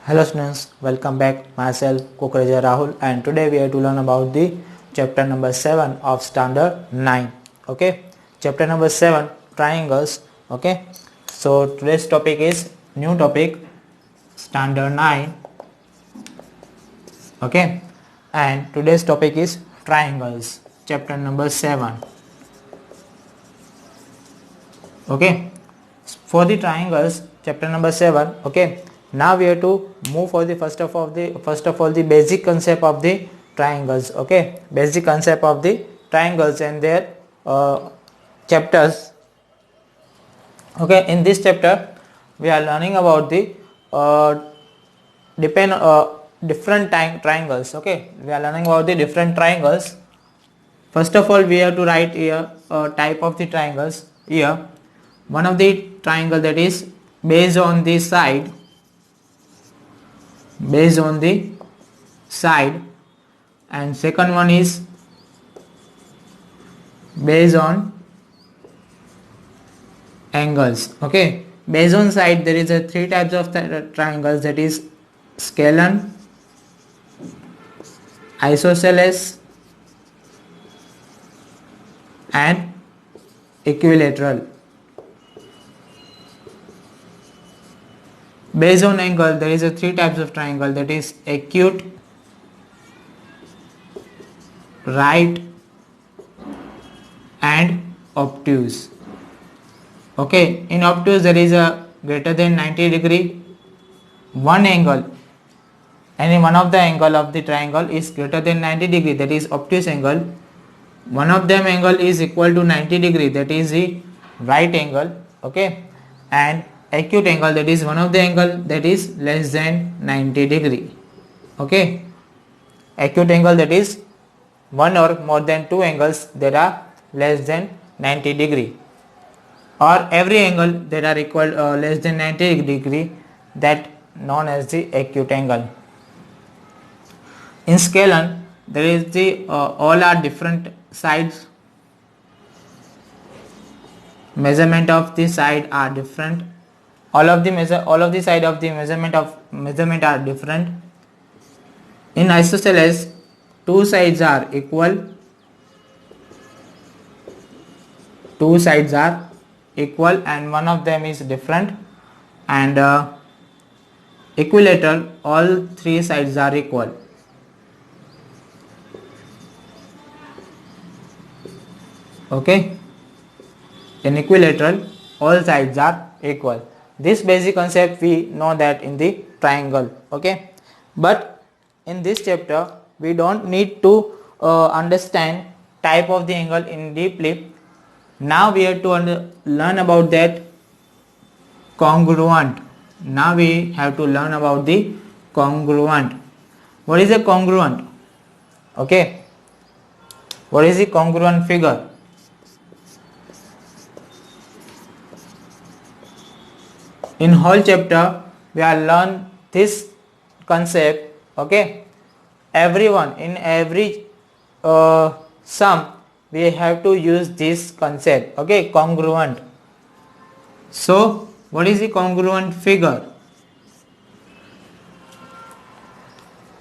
Hello students, welcome back. Myself Kukreja Rahul, and today we are to learn about the chapter number 7 of standard 9. Okay, chapter number 7, triangles. Okay, so today's topic is new topic, standard 9. Okay, and today's topic is triangles, chapter number 7. Okay, for the triangles, chapter number 7. Okay, now we have to move for the first of all the basic concept of the triangles. Okay, basic concept of the triangles and their chapters. Okay, in this chapter we are learning about the uh, different triangles. Okay, we are learning about the different triangles. First of all, we have to write here type of the triangles. Here one of the triangle that is based on the side, and second one is based on angles. Okay, based on side there is a three types of triangles, that is scalene, isosceles and equilateral. Based on angle there is a three types of triangle, that is acute, right and obtuse. Okay, in obtuse there is a greater than 90 degree. One angle, any one of the angle of the triangle is greater than 90 degree, that is obtuse angle. One of them angle is equal to 90 degree, that is the right angle. Okay, and acute angle, that is one of the angle that is less than 90 degree. Okay, acute angle, that is one or more than two angles that are less than 90 degree, or every angle that are equal less than 90 degree, that known as the acute angle. In scalene there is the all are different sides, measurement of the side are different, all of the side of the measurement are different. In isosceles two sides are equal, and one of them is different. And equilateral, all three sides are equal. Okay, in equilateral all sides are equal. This basic concept we know that in the triangle. Okay, but in this chapter we don't need to understand type of the angle in deeply. Now we have to learn about that congruent. Now we have to learn about the congruent. What is a congruent? Okay, what is the congruent figure? In whole chapter we are learn this concept. Okay, everyone in every sum we have to use this concept. Okay, congruent. So what is the congruent figure?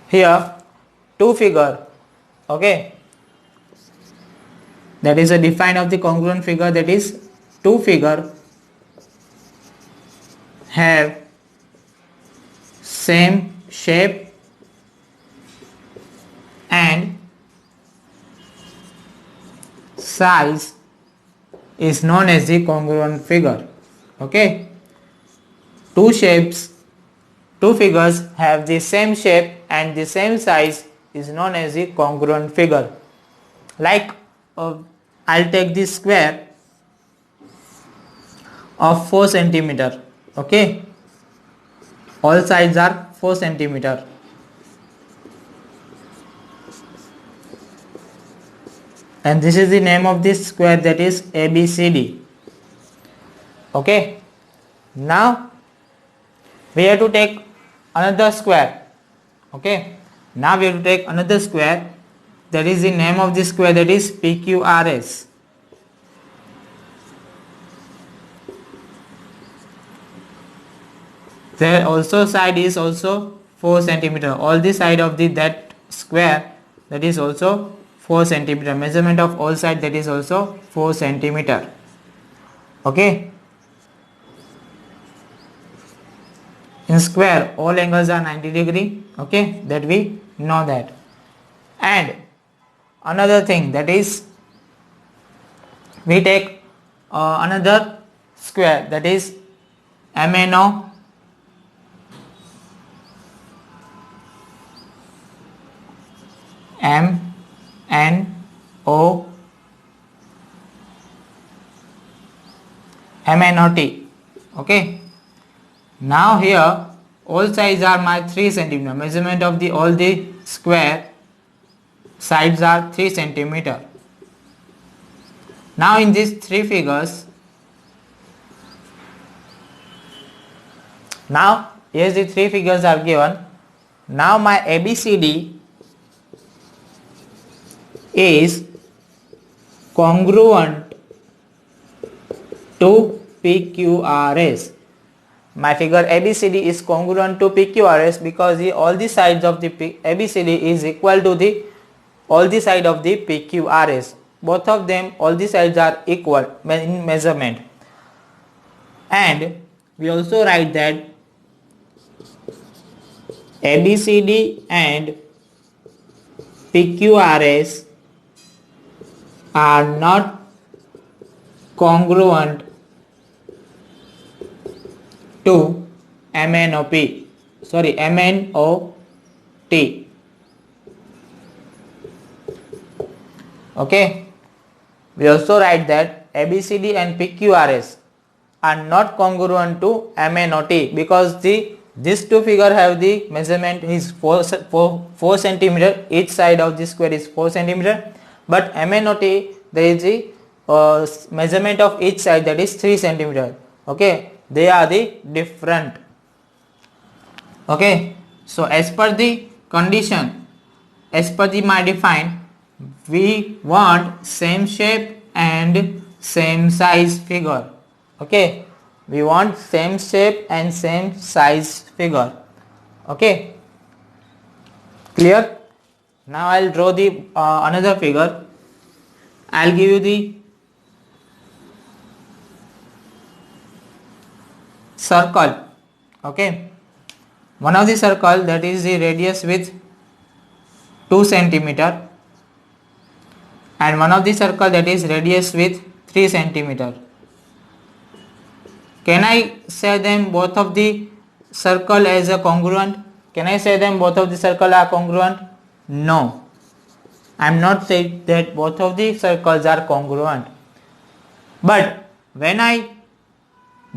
Here two figure. Okay, that is a define of the congruent figure, that is two figure have same shape and size is known as the congruent figure. Okay, two figures have the same shape and the same size is known as the congruent figure. Like I'll take this square of 4 centimeter. Okay, all sides are 4 centimeter. And this is the name of this square, that is ABCD. Okay, now we have to take another square. Okay, now we have to take another square, that is the name of this square, that is PQRS. There also side is also 4 centimeter. All the side of the that square, that is also 4 centimeter. Measurement of all side, that is also 4 centimeter. Okay. In square all angles are 90 degree. Okay, that we know that. And another thing, that is we take another square, that is MNO MNOT. Okay. Now here all sides are my 3 centimeter. Measurement of the all the square sides are 3 centimeter. Now in these three figures, now here's the three figures are given. Now my ABCD is congruent to PQRS. My figure ABCD is congruent to PQRS because all the sides of the ABCD is equal to the all the side of the PQRS. Both of them, all the sides are equal in measurement. And we also write that ABCD and PQRS are not congruent to MNOT. Okay. We also write that ABCD and PQRS are not congruent to MNOT because these two figures have the measurement is 4 centimeter. Each side of the square is 4 centimeter. But MNOT, there is the measurement of each side, that is 3 centimeter. Okay. They are the different. Okay. So as per the condition, as per the my define, we want same shape and same size figure. Okay, we want same shape and same size figure. Okay, clear? Now I'll draw the another figure. I'll give you the circle. Okay, one of the circle, that is the radius with 2 centimeter, and one of the circle, that is radius with 3 centimeter. Can I say them both of the circle as a congruent? Can I say them both of the circle are congruent? No, I am not saying that both of the circles are congruent. But when I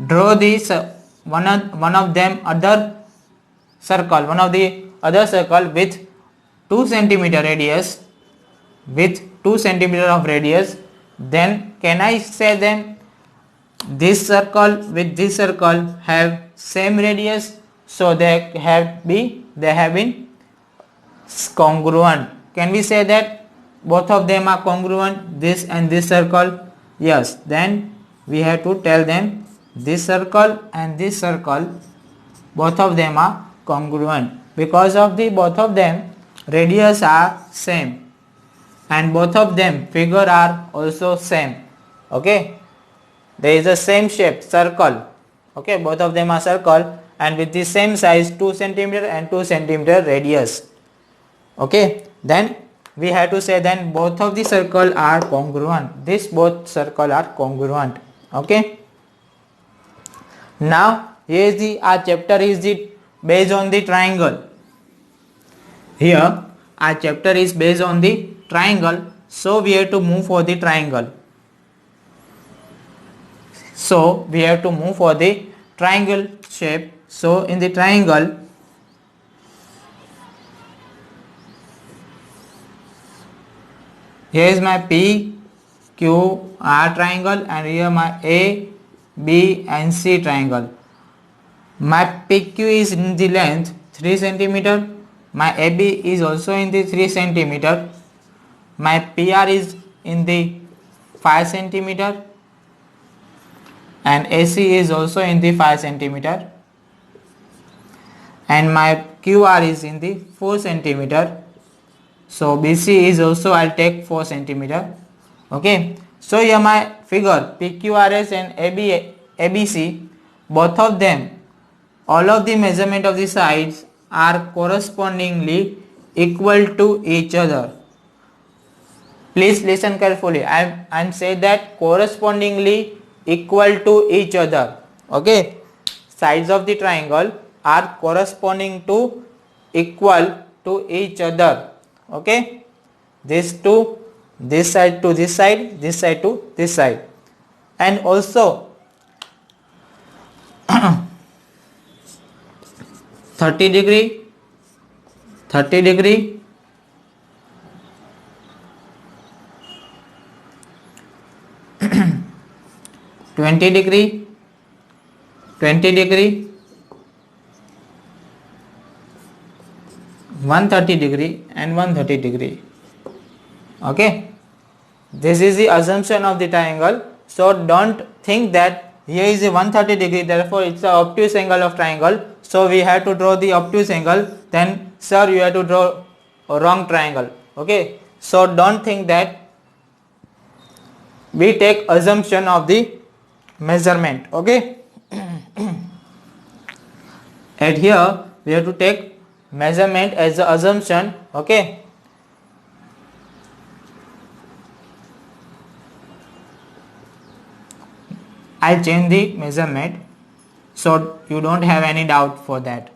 draw this one of them other circle, one of the other circle with 2 centimeter radius, with 2 centimeter of radius, then can I say them this circle with this circle have same radius, so they have been congruent. Can we say that both of them are congruent, this and this circle? Yes, then we have to tell them this circle and this circle, both of them are congruent because of the both of them radius are same and both of them figure are also same. Okay, there is a same shape circle. Okay, both of them are circle and with the same size 2 centimeter and 2 centimeter radius. Okay, then we have to say then both of the circle are congruent. This both circle are congruent. Okay, now here is the our chapter is the based on the triangle. Here our chapter is based on the triangle, so we have to move for the triangle. So we have to move for the triangle shape. So in the triangle, here is my P, Q, R triangle and here my A, B and C triangle. My PQ is in the length 3 centimeter. My AB is also in the 3 centimeter. My PR is in the 5 centimeter and AC is also in the 5 centimeter. and my QR is in the 4 centimeter. So BC is also I'll take 4 centimeter. Okay. So here my figure PQRS and ABC, both of them, all of the measurement of the sides are correspondingly equal to each other. Please listen carefully. I'm saying that correspondingly equal to each other. Okay. Sides of the triangle are corresponding to equal to each other. Okay. This to this side to this side, this side to this side. And also 30 degree, 30 degree, 20 degree, 20 degree, 130 degree and 130 degree. Okay. This is the assumption of the triangle. So don't think that here is a 130 degree, therefore it's the obtuse angle of triangle. So we have to draw the obtuse angle. Then sir, you have to draw a wrong triangle. Okay. So don't think that. We take assumption of the measurement. Okay. At here we have to take measurement as the assumption. Okay. I'll change the measurement so you don't have any doubt for that.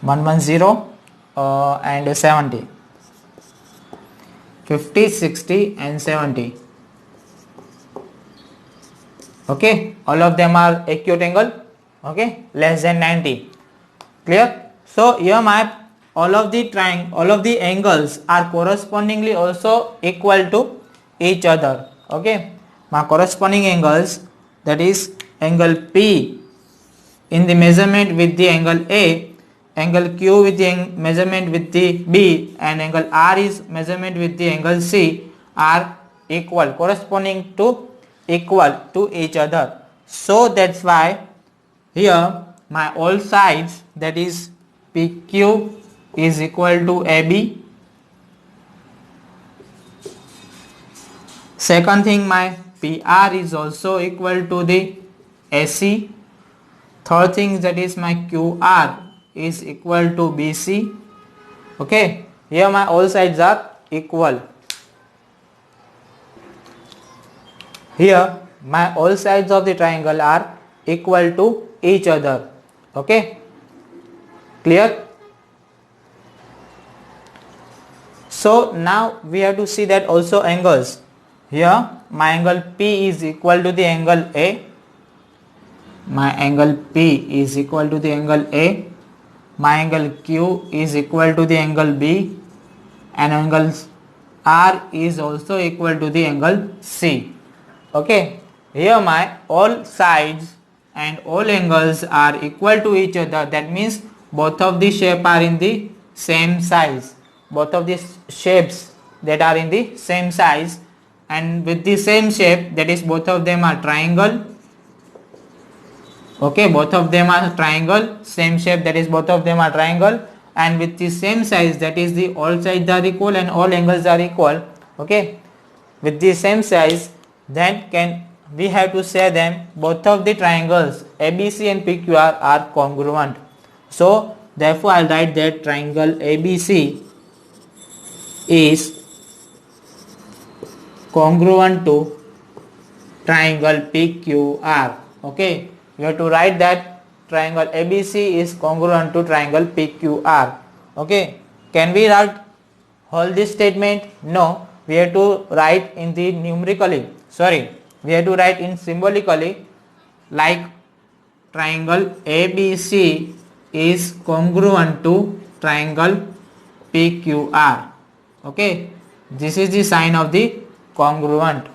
One 0 and 70, 50, 60 and 70. Okay, all of them are acute angle. Okay, less than 90. Clear? So here my all of the angles are correspondingly also equal to each other. Okay, my corresponding angles, that is angle P in the measurement with the angle A, angle Q with the measurement with the B, and angle R is measurement with the angle C, are equal, corresponding to equal to each other. So that's why here my all sides, that is PQ is equal to AB. Second thing, my PR is also equal to the AC. Third thing, that is my QR is equal to BC. Okay, here my all sides are equal. Here my all sides of the triangle are equal to each other. Okay, clear? So now we have to see that also angles. Here my angle P is equal to the angle A. My angle P is equal to the angle A. My angle Q is equal to the angle B, and angle R is also equal to the angle C. Okay, here my all sides and all angles are equal to each other. That means both of the shape are in the same size. Both of the shapes that are in the same size and with the same shape, that is both of them are triangle. Okay, both of them are triangle, same shape, that is both of them are triangle, and with the same size, that is the all sides are equal and all angles are equal. Okay, with the same size, then we have to say them both of the triangles ABC and PQR are congruent. So therefore I'll write that triangle ABC is congruent to triangle PQR. Okay, you have to write that triangle ABC is congruent to triangle PQR. Okay, can we write whole this statement? No, we have to write in the numerically. We have to write in symbolically, like triangle ABC is congruent to triangle PQR. Okay, this is the sign of the congruent.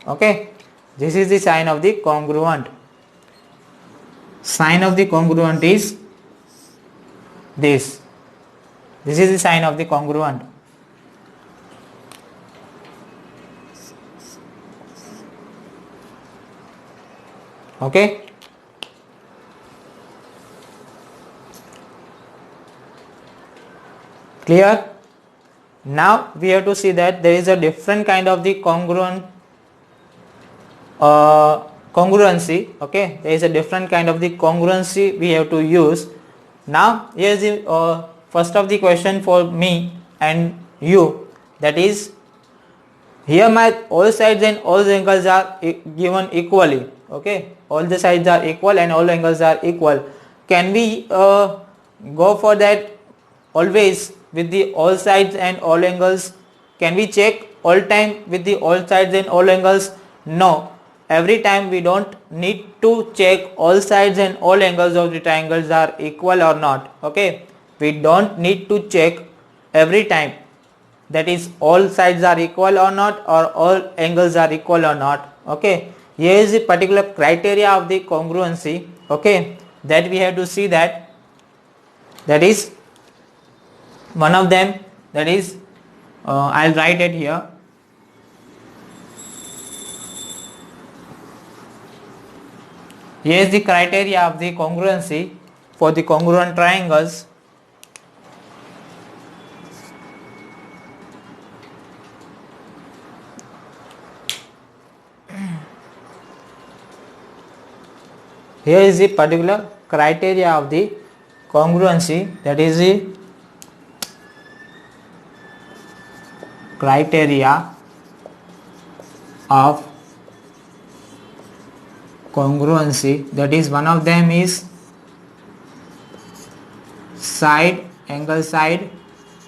Okay, this is the sign of the congruent. Sign of the congruent is this. This is the sign of the congruent. Okay. Clear? Now we have to see that there is a different kind of the congruency. Okay, there is a different kind of the congruency we have to use. Now here is the first of the question for me and you, that is, here my all sides and all the angles are given equally. Okay, all the sides are equal and all angles are equal. Can we go for that always with the all sides and all angles? Can we check all time with the all sides and all angles? No, every time we don't need to check all sides and all angles of the triangles are equal or not. Okay, we don't need to check every time, that is all sides are equal or not, or all angles are equal or not. Okay, here is the particular criteria of the congruency. Okay, that we have to see that is one of them, that is I'll write it here. Here is the criteria of the congruency for the congruent triangles. Here is the particular criteria of the congruency, that is the criteria of congruency, that is one of them is side angle side,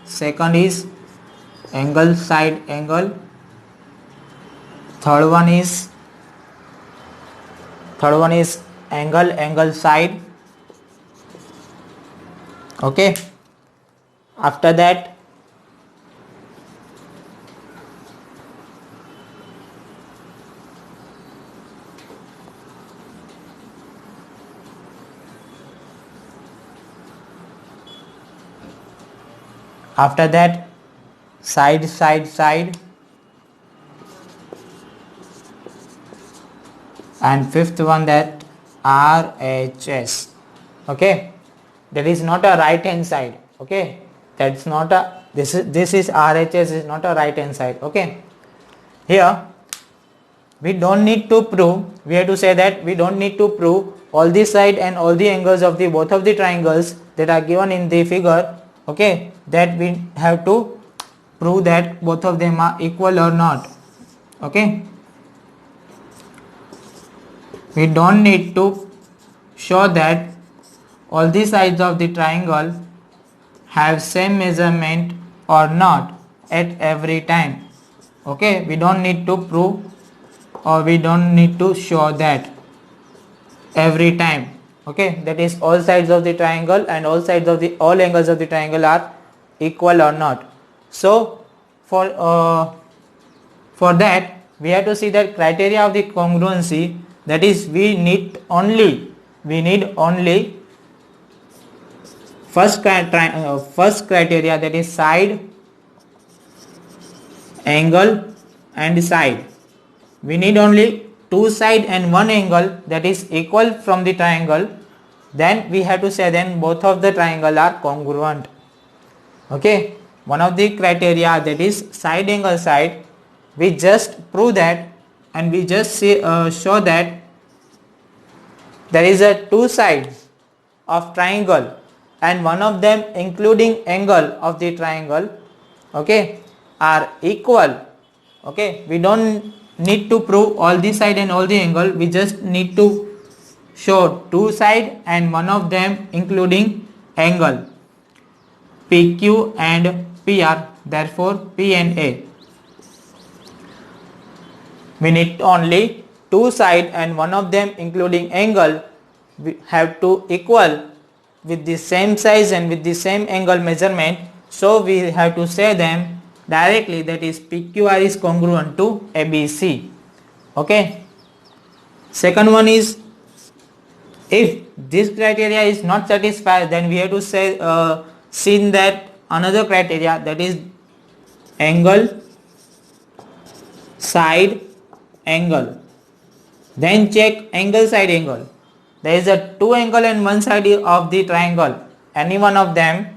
second is angle side angle, third one is angle angle side. Okay, after that side side side, and fifth one that RHS. Okay, that is not a right hand side. Okay, that's not a, this is RHS, is not a right hand side. Okay, here we don't need to prove, we have to say that we don't need to prove all the side and all the angles of the both of the triangles that are given in the figure. Okay, that we have to prove that both of them are equal or not. Okay, we don't need to show that all the sides of the triangle have same measurement or not at every time. Okay, we don't need to prove, or we don't need to show that every time. Okay, that is all sides of the triangle and all angles of the triangle are equal or not. So for that we have to see that criteria of the congruency, that is we need only first criteria, that is side angle and side. We need only two side and one angle that is equal from the triangle, then we have to say then both of the triangle are congruent. Okay, one of the criteria, that is side angle side, we just prove that, and we just show that there is a two sides of triangle and one of them including angle of the triangle, okay, are equal. Okay, we don't need to prove all the side and all the angle, we just need to show two side and one of them including angle, PQ and PR, therefore P and A. We need only two side and one of them including angle, we have to equal with the same size and with the same angle measurement, so we have to say them directly, that is PQR is congruent to ABC. Okay, second one is, if this criteria is not satisfied, then we have to say see that another criteria, that is angle side angle. Then check angle side angle. There is a two angle and one side of the triangle. Any one of them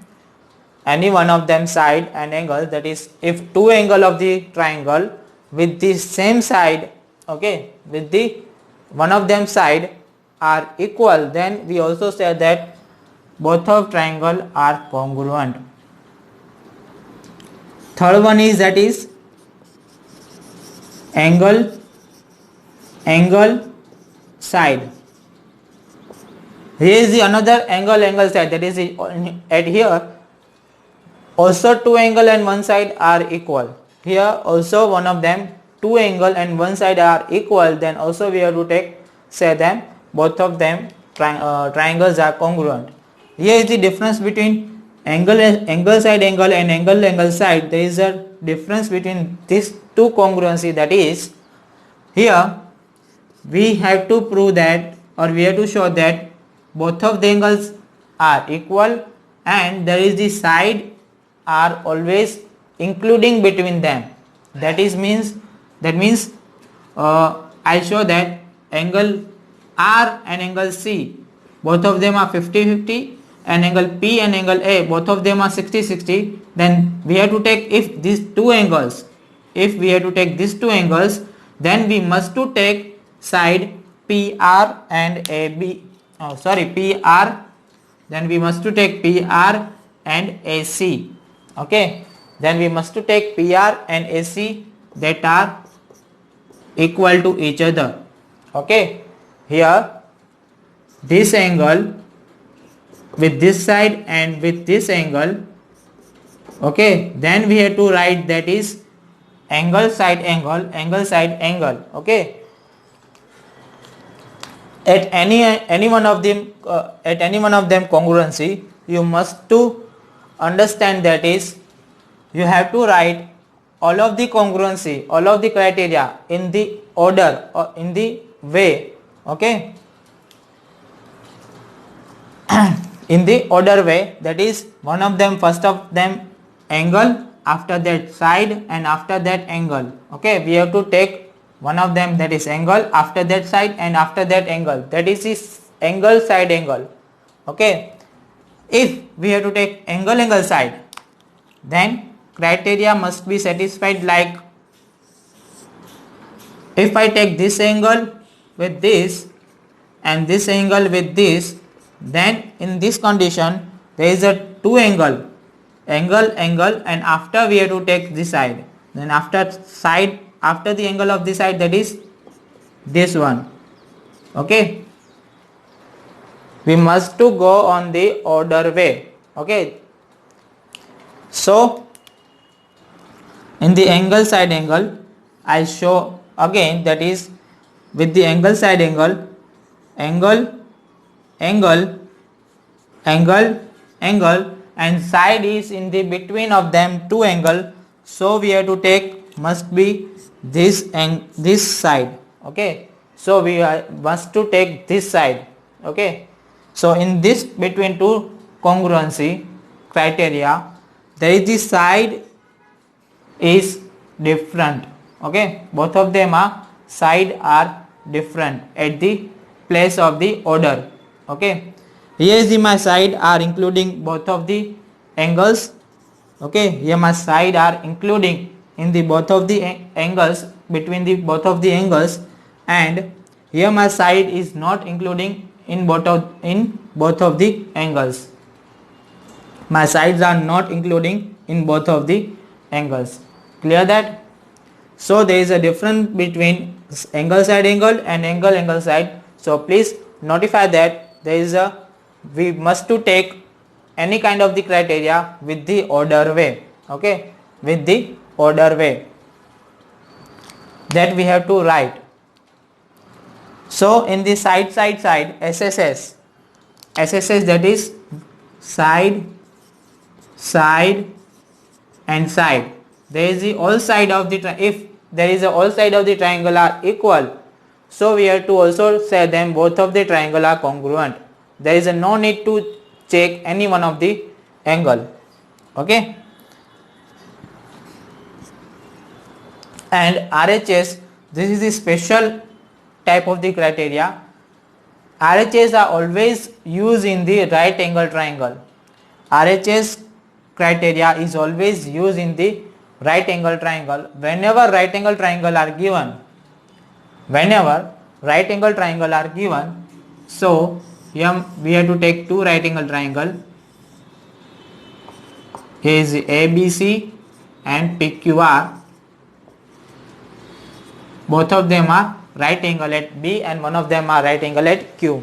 side and angle, that is if two angle of the triangle with the same side, okay, with the one of them side are equal, then we also say that both of triangle are congruent. Third one is, that is angle side. Here is the another angle side, that is at here also two angle and one side are equal. Here also one of them two angle and one side are equal, then also we have to say them both of them triangles are congruent. Here is the difference between angle side angle and angle side. There is a difference between these two congruency, that is here we have to prove that, or we have to show that both of the angles are equal and there is the side are always including between them. That means I show that angle R and angle C, both of them are 50-50, and angle P and angle A, both of them are 60-60. Then we have to take, if these two angles, then we must to take side PR and AB. PR. Then we must to take PR and AC. Okay. Then we must to take PR and AC that are equal to each other. Okay. Here this angle with this side and with this angle. Okay. Then we have to write, that is angle side angle. Okay. At any one of them congruency, you must to understand, that is you have to write all of the congruency, all of the criteria in the order or in the way. Okay. In the order way, that is one of them, first of them angle, after that side, and after that angle. Okay. We have to take one of them, that is angle, after that side, and after that angle, that is this angle side angle. Okay. If we have to take angle side, then criteria must be satisfied, like if I take this angle with this and this angle with this, then in this condition there is a two angle, and after we have to take this side, then after the angle of this side, that is this one. Okay. We must to go on the order way. Okay. So in the angle side angle, I show again, that is with the angle side angle, angle, and side is in the between of them two angle. So we have to take, must be this and this side. Okay. So we must to take this side. Okay. So in this between two congruency criteria, there is the side is different. Okay. Both of them are side are different at the place of the order. Okay. Here is my side are including both of the angles. Okay. Here my side are including in the both of the angles, between the both of the angles, and here my side is not including in both of the angles. My sides are not including in both of the angles. Clear that? So there is a difference between angle side angle and angle side. So please notify that there is we must to take any kind of the criteria with the order way. Okay, with the order way that we have to write. So in the side SSS, that is side and side. There is the all side of the if there is a all side of the triangle are equal, so we have to also say them both of the triangle are congruent. There is no need to check any one of the angle. Okay. And RHS, this is the special type of the criteria. RHS are always used in the right angle triangle. RHS criteria is always used in the right angle triangle. Whenever right angle triangle are given, so here we have to take two right angle triangle. Here is ABC and PQR. Both of them are right angle at B and one of them are right angle at Q.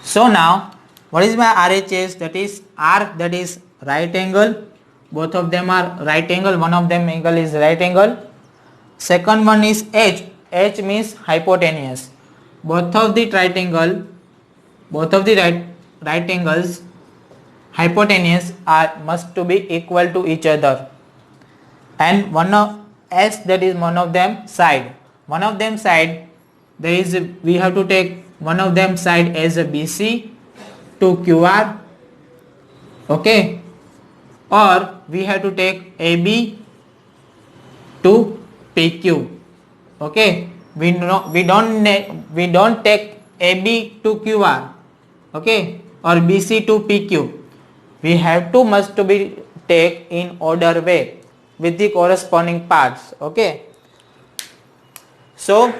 So now what is my RHS? That is R, that is right angle. Both of them are right angle. One of them angle is right angle. Second one is H. H means hypotenuse. Both of the right angles hypotenuse must to be equal to each other. And one of S, that is one of them side. One of them side, we have to take one of them side as a BC to QR, okay, or we have to take AB to PQ, okay. We don't take AB to QR, okay, or BC to PQ. We have to must to be take in order way with the corresponding parts, okay. So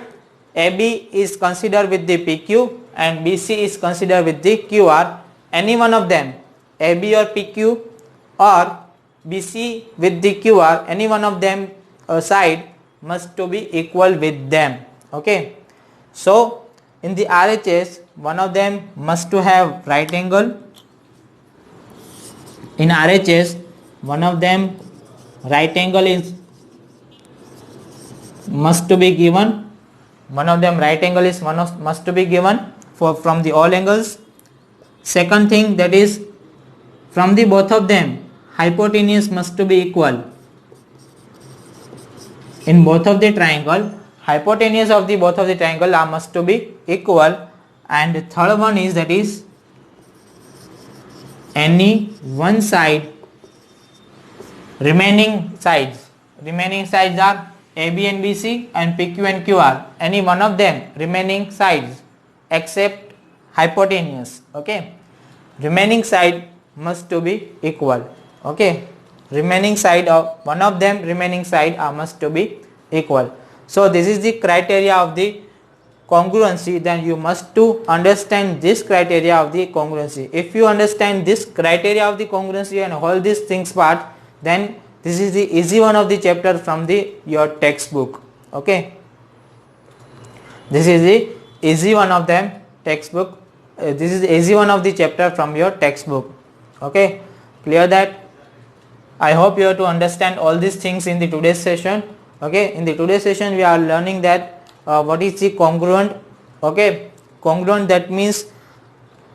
AB is considered with the PQ and BC is considered with the QR. Any one of them, AB or PQ or BC with the QR, any one of them side must to be equal with them, okay. So in the RHS, one of them must to have right angle. In RHS, one of them right angle is must to be given. One of them right angle is must to be given from the all angles. Second thing, that is from the both of them hypotenuse must to be equal. In both of the triangle, hypotenuse of the both of the triangle are must to be equal. And the third one is, that is any one side, remaining sides are AB and BC and PQ and QR, any one of them remaining sides except hypotenuse, okay. Remaining side must to be equal, okay. Remaining side of one of them remaining side are must to be equal. So this is the criteria of the congruency. Then you must to understand this criteria of the congruency. If you understand this criteria of the congruency and all these things part, then this is the easy one of the chapter from your textbook, okay. This is the easy one of them textbook. This is the easy one of the chapter from your textbook, okay. Clear that? I hope you have to understand all these things in the today's session, okay. In the today's session we are learning that what is the congruent, okay. Congruent, that means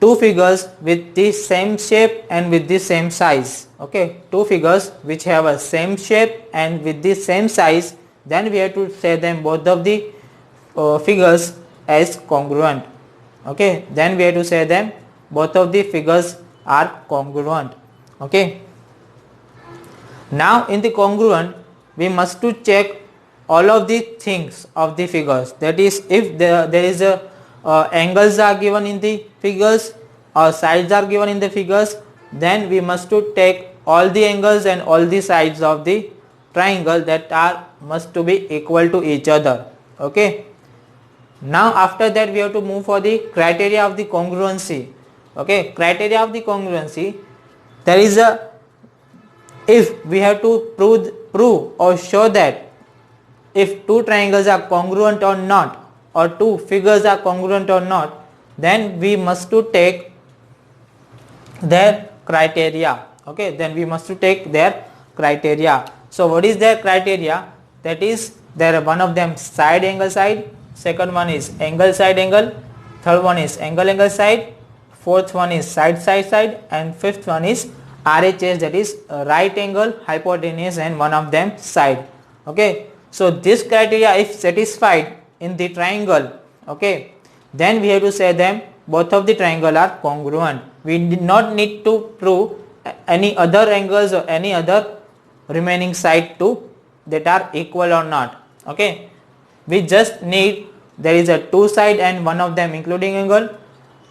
two figures with the same shape and with the same size, okay. Two figures which have a same shape and with the same size, then we have to say them both of the figures as congruent, okay. Then we have to say them both of the figures are congruent, okay. Now in the congruent, we must to check all of the things of the figures. That is, if there is a angles are given in the figures or sides are given in the figures, then we must to take all the angles and all the sides of the triangle that are must to be equal to each other, okay. Now after that we have to move for the criteria of the congruency, okay. Criteria of the congruency, there is a, if we have to prove or show that if two triangles are congruent or not, or two figures are congruent or not, then we must to take their criteria, okay. Then we must to take their criteria. So what is their criteria? That is, there one of them side angle side, second one is angle side angle, third one is angle side, fourth one is side side, and fifth one is RHS, that is right angle, hypotenuse, and one of them side, okay. So this criteria if satisfied in the triangle, okay, then we have to say them both of the triangle are congruent. We did not need to prove any other angles or any other remaining side to that are equal or not, okay. We just need there is a two side and one of them including angle,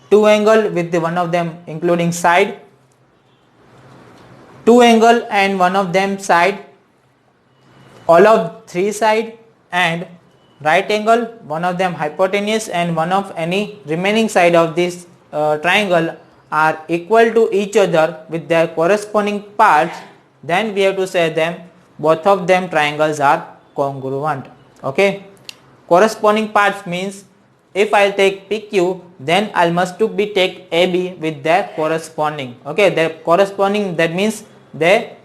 two angle with the one of them including side, two angle and one of them side, all of three side, and right angle, one of them hypotenuse and one of any remaining side of this triangle are equal to each other with their corresponding parts, then we have to say them both of them triangles are congruent. Okay, corresponding parts means if I'll take PQ, then I must to be take AB with their corresponding. Okay, their corresponding, that means they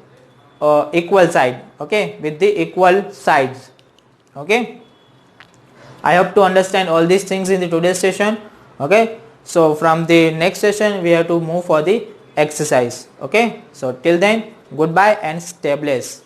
equal side. Okay, with the equal sides. Okay, I hope to understand all these things in the today's session. Okay, so from the next session we have to move for the exercise. Okay, so till then, goodbye and stay blessed.